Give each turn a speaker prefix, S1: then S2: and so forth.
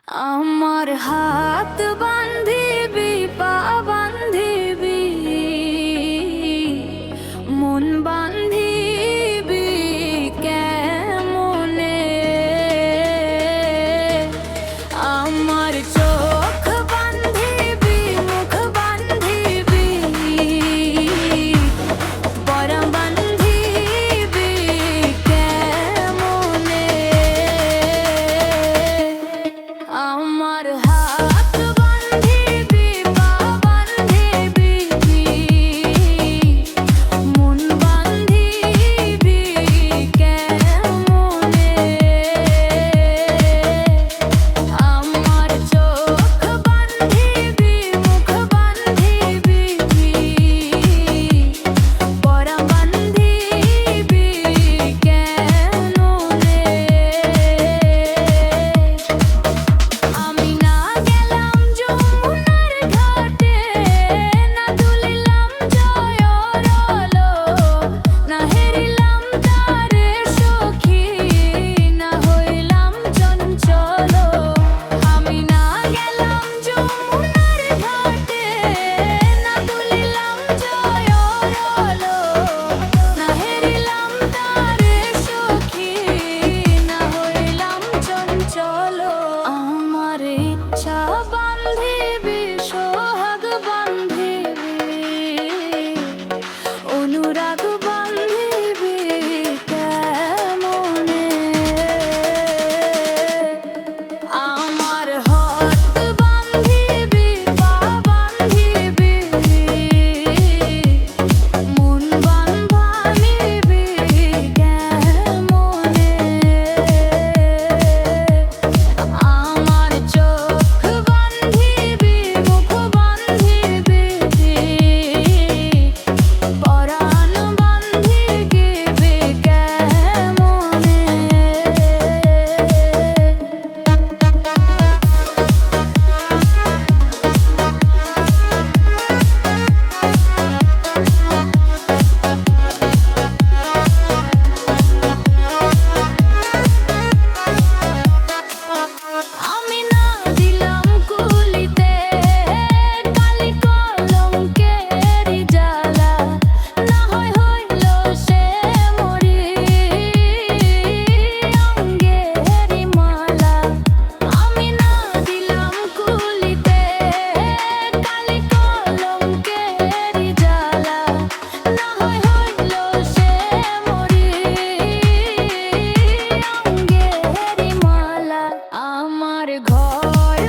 S1: আমার হাত বান্ধিবি, পা বান্ধিবি, মন বান্ধিবি কেমনে? আমার চোখ বান্ধিবি, মুখ বান্ধিবি, পরা বান্ধিবি কেমনে? আমার হাত বান্ধিবি, পা বান্ধিবি, মন বান্ধিবি কেমনে? আমার চোখ বান্ধিবি, মুখ বান্ধিবি, পরা বান্ধিবি কেমনে? আমি না গেলাম যমুনার ঘাটে, না তুলিলাম জয়রলো, না হেরিলাম তারে সখী, না হইলাম চঞ্চল। আমি না গেলাম যমুনার ঘাটে, না তুলিলাম জয়রলো, না হেরিলাম তারে সখী, না হইলাম চঞ্চল। আমার ইচ্ছা বান্ধিবি, সোহাগ বান্ধিবি, অনুরাগ বান্ধিবি কেমনে? আমার হাত বান্ধিবি, পা বান্ধিবি, মন বান্ধিবি কেমনে? আমার চোখ বান্ধিবি, মুখ বান্ধিবি, পরাণ বান্ধিবি কেমনে? আমি না দিলাম কুলিতে কালি কলঙ্কের জ্বালা, না হইল সে মরি অঙ্গের মালা। আমি না দিলাম কুলিতে কালি কলঙ্কের জ্বালা, না হইল সে মরি অঙ্গের মালা। আমার ঘর